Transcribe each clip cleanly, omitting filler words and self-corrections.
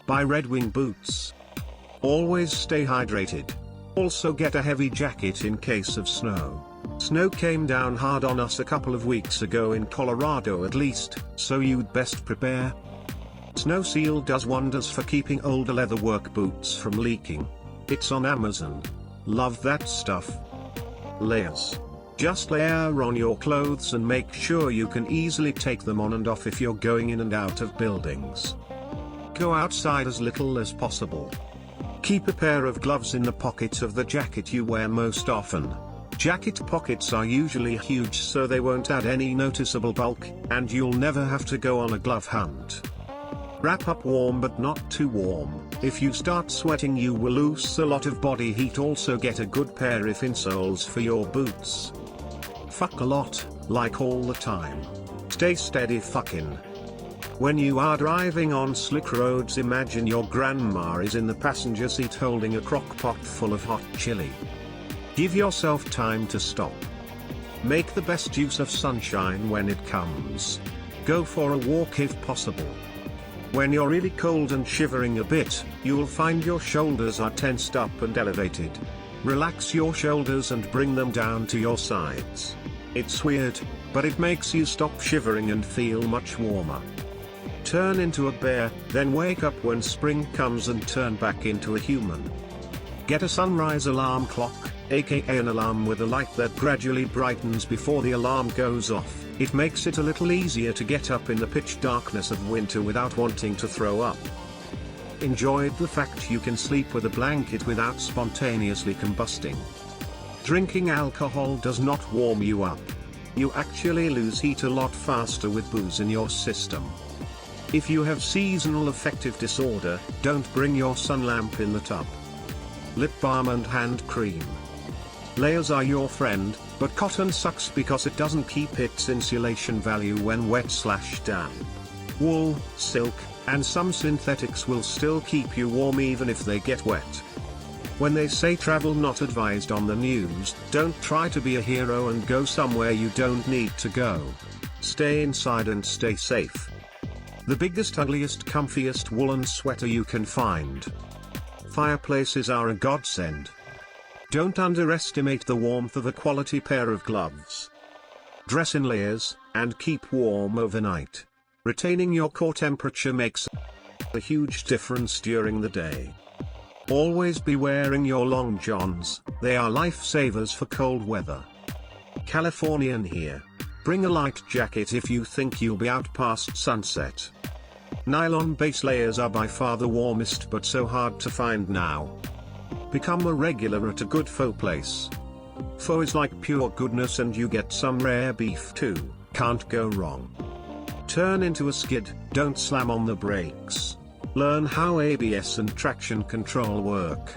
Buy Red Wing boots. Always stay hydrated. Also get a heavy jacket in case of snow. Snow came down hard on us a couple of weeks ago in Colorado at least, so you'd best prepare. Snow Seal does wonders for keeping older leather work boots from leaking. It's on Amazon. Love that stuff. Layers. Just layer on your clothes and make sure you can easily take them on and off if you're going in and out of buildings. Go outside as little as possible. Keep a pair of gloves in the pockets of the jacket you wear most often. Jacket pockets are usually huge, so they won't add any noticeable bulk, and you'll never have to go on a glove hunt. Wrap up warm but not too warm. If you start sweating you will lose a lot of body heat. Also get a good pair of insoles for your boots. Fuck a lot, like all the time. Stay steady fucking. When you are driving on slick roads, imagine your grandma is in the passenger seat holding a crock pot full of hot chili. Give yourself time to stop. Make the best use of sunshine when it comes. Go for a walk if possible. When you're really cold and shivering a bit, you'll find your shoulders are tensed up and elevated. Relax your shoulders and bring them down to your sides. It's weird, but it makes you stop shivering and feel much warmer. Turn into a bear, then wake up when spring comes and turn back into a human. Get a sunrise alarm clock, aka an alarm with a light that gradually brightens before the alarm goes off. It makes it a little easier to get up in the pitch darkness of winter without wanting to throw up. Enjoyed the fact you can sleep with a blanket without spontaneously combusting. Drinking alcohol does not warm you up. You actually lose heat a lot faster with booze in your system. If you have seasonal affective disorder, don't bring your sun lamp in the tub. Lip balm and hand cream. Layers are your friend, but cotton sucks because it doesn't keep its insulation value when wet/damp. Wool, silk, and some synthetics will still keep you warm even if they get wet. When they say travel not advised on the news, don't try to be a hero and go somewhere you don't need to go. Stay inside and stay safe. The biggest, ugliest, comfiest woolen sweater you can find. Fireplaces are a godsend. Don't underestimate the warmth of a quality pair of gloves. Dress in layers, and keep warm overnight. Retaining your core temperature makes a huge difference during the day. Always be wearing your long johns, they are lifesavers for cold weather. Californian here. Bring a light jacket if you think you'll be out past sunset. Nylon base layers are by far the warmest but so hard to find now. Become a regular at a good pho place. Pho is like pure goodness and you get some rare beef too, can't go wrong. Turn into a skid, don't slam on the brakes. Learn how ABS and traction control work.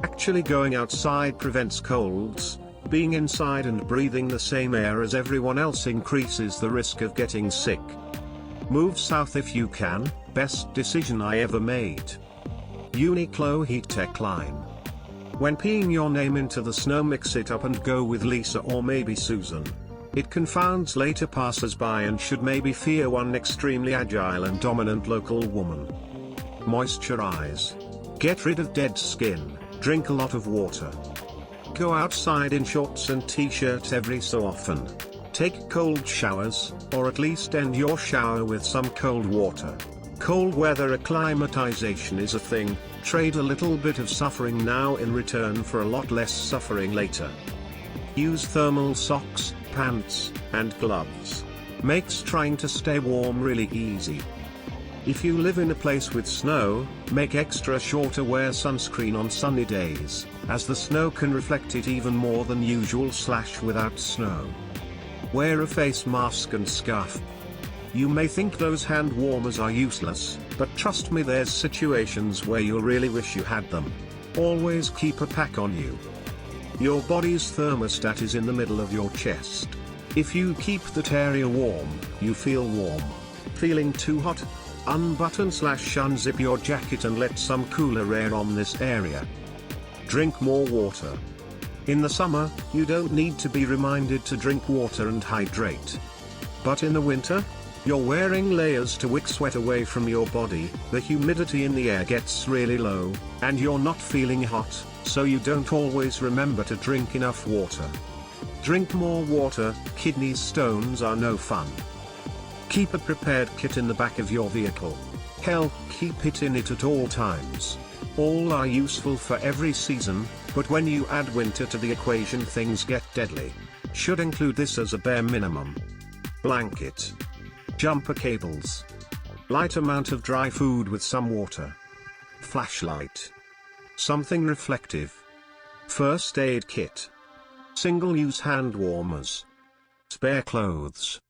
Actually going outside prevents colds. Being inside and breathing the same air as everyone else increases the risk of getting sick. Move south if you can, best decision I ever made. Uniqlo Heat Tech line. When peeing your name into the snow, mix it up and go with Lisa or maybe Susan. It confounds later passers-by and should maybe fear one extremely agile and dominant local woman. Moisturize. Get rid of dead skin, drink a lot of water. Go outside in shorts and t-shirts every so often. Take cold showers, or at least end your shower with some cold water. Cold weather acclimatization is a thing. Trade a little bit of suffering now in return for a lot less suffering later. Use thermal socks, pants, and gloves. Makes trying to stay warm really easy. If you live in a place with snow, make extra sure to wear sunscreen on sunny days, as the snow can reflect it even more than usual without snow. Wear a face mask and scarf. You may think those hand warmers are useless, but trust me, there's situations where you'll really wish you had them. Always keep a pack on you. Your body's thermostat is in the middle of your chest. If you keep that area warm, you feel warm. Feeling too hot? Unbutton/unzip your jacket and let some cooler air on this area. Drink more water. In the summer, you don't need to be reminded to drink water and hydrate. But in the winter? You're wearing layers to wick sweat away from your body, the humidity in the air gets really low, and you're not feeling hot, so you don't always remember to drink enough water. Drink more water, kidney stones are no fun. Keep a prepared kit in the back of your vehicle. Hell, keep it in it at all times. All are useful for every season, but when you add winter to the equation things get deadly. Should include this as a bare minimum. Blanket. Jumper cables. Light amount of dry food with some water. Flashlight. Something reflective. First aid kit. Single-use hand warmers. Spare clothes.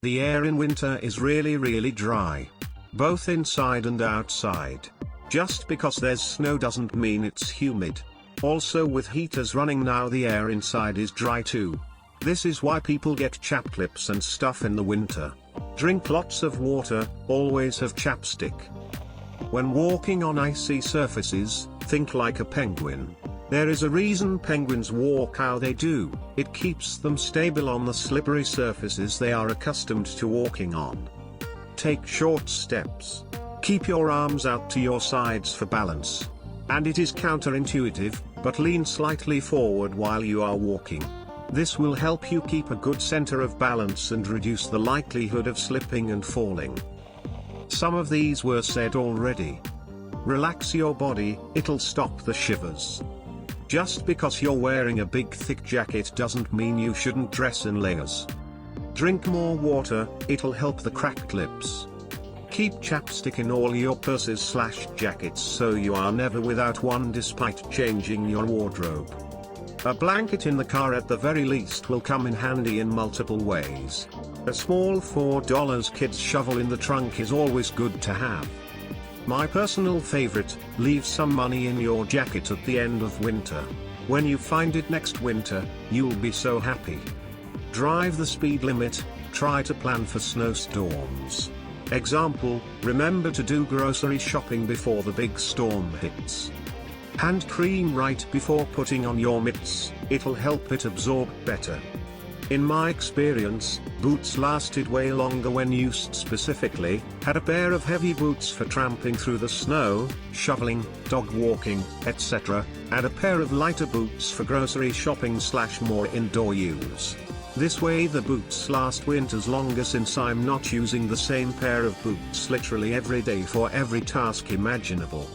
The air in winter is really dry. Both inside and outside. Just because there's snow doesn't mean it's humid. Also, with heaters running now, the air inside is dry too. This is why people get chapped lips and stuff in the winter. Drink lots of water, always have chapstick. When walking on icy surfaces, think like a penguin. There is a reason penguins walk how they do, it keeps them stable on the slippery surfaces they are accustomed to walking on. Take short steps. Keep your arms out to your sides for balance. And it is counterintuitive, but lean slightly forward while you are walking. This will help you keep a good center of balance and reduce the likelihood of slipping and falling. Some of these were said already. Relax your body, it'll stop the shivers. Just because you're wearing a big thick jacket doesn't mean you shouldn't dress in layers. Drink more water, it'll help the cracked lips. Keep chapstick in all your purses/jackets so you are never without one despite changing your wardrobe. A blanket in the car at the very least will come in handy in multiple ways. A small $4 kid's shovel in the trunk is always good to have. My personal favorite, leave some money in your jacket at the end of winter. When you find it next winter, you'll be so happy. Drive the speed limit, try to plan for snowstorms. Example, remember to do grocery shopping before the big storm hits. Hand cream right before putting on your mitts, it'll help it absorb better. In my experience, boots lasted way longer when used specifically. Had a pair of heavy boots for tramping through the snow, shoveling, dog walking, etc., and a pair of lighter boots for grocery shopping/more indoor use. This way the boots last winters longer since I'm not using the same pair of boots literally every day for every task imaginable.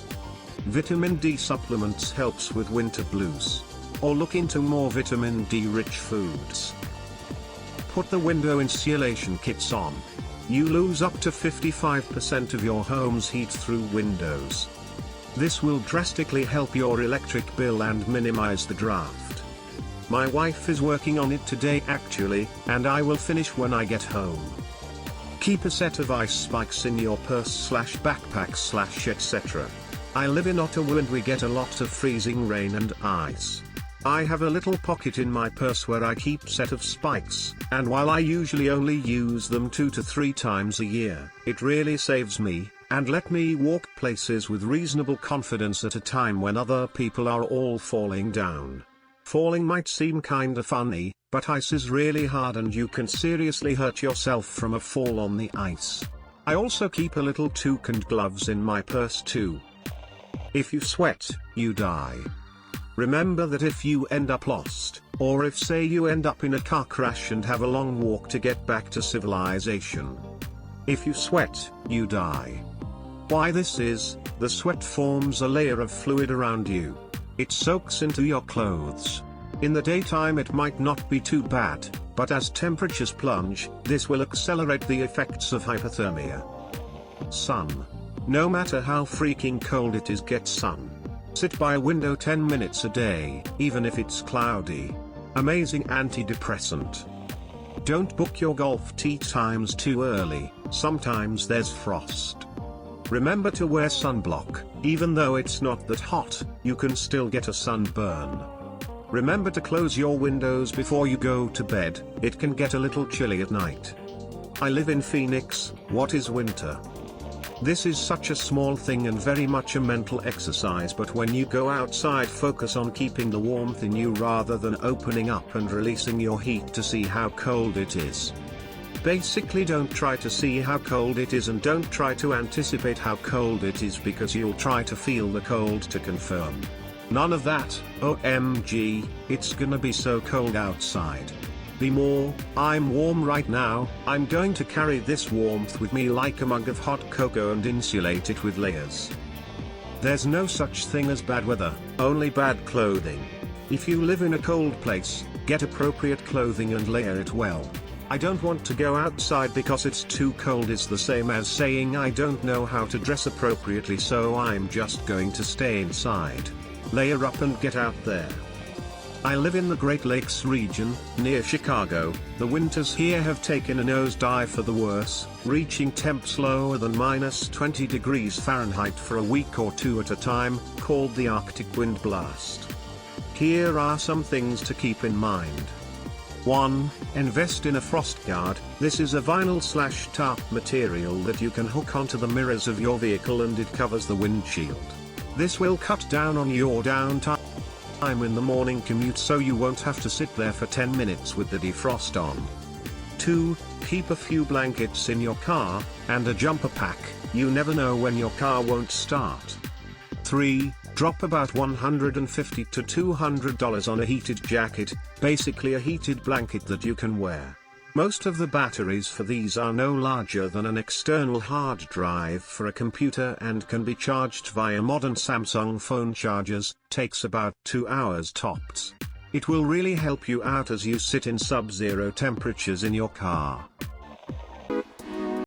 Vitamin D supplements helps with winter blues. Or look into more vitamin D rich foods. Put the window insulation kits on. You lose up to 55% of your home's heat through windows. This will drastically help your electric bill and minimize the draft. My wife is working on it today actually, and I will finish when I get home. Keep a set of ice spikes in your purse/backpack/etc. I live in Ottawa and we get a lot of freezing rain and ice. I have a little pocket in my purse where I keep set of spikes, and while I usually only use them 2 to 3 times a year, it really saves me, and let me walk places with reasonable confidence at a time when other people are all falling down. Falling might seem kinda funny, but ice is really hard and you can seriously hurt yourself from a fall on the ice. I also keep a little toque and gloves in my purse too. If you sweat, you die. Remember that if you end up lost, or if say you end up in a car crash and have a long walk to get back to civilization. If you sweat, you die. Why this is, the sweat forms a layer of fluid around you. It soaks into your clothes. In the daytime it might not be too bad, but as temperatures plunge, this will accelerate the effects of hypothermia. Sun. No matter how freaking cold it is, get sun. Sit by a window 10 minutes a day, even if it's cloudy. Amazing antidepressant. Don't book your golf tee times too early, sometimes there's frost. Remember to wear sunblock, even though it's not that hot, you can still get a sunburn. Remember to close your windows before you go to bed, it can get a little chilly at night. I live in Phoenix, what is winter? This is such a small thing and very much a mental exercise, but when you go outside focus on keeping the warmth in you rather than opening up and releasing your heat to see how cold it is. Basically, don't try to see how cold it is and don't try to anticipate how cold it is, because you'll try to feel the cold to confirm. None of that. OMG, it's gonna be so cold outside. Be more, I'm warm right now. I'm going to carry this warmth with me like a mug of hot cocoa and insulate it with layers. There's no such thing as bad weather, only bad clothing. If you live in a cold place, get appropriate clothing and layer it well. I don't want to go outside because it's too cold is the same as saying I don't know how to dress appropriately, so I'm just going to stay inside. Layer up and get out there. I live in the Great Lakes region, near Chicago. The winters here have taken a nosedive for the worse, reaching temps lower than -20 degrees Fahrenheit for a week or two at a time, called the Arctic wind blast. Here are some things to keep in mind. 1. Invest in a frost guard. This is a vinyl/tarp material that you can hook onto the mirrors of your vehicle and it covers the windshield. This will cut down on your downtime in the morning commute, so you won't have to sit there for 10 minutes with the defrost on. 2. Keep a few blankets in your car, and a jumper pack. You never know when your car won't start. 3. Drop about $150 to $200 on a heated jacket, basically a heated blanket that you can wear. Most of the batteries for these are no larger than an external hard drive for a computer and can be charged via modern Samsung phone chargers, takes about 2 hours tops. It will really help you out as you sit in sub-zero temperatures in your car.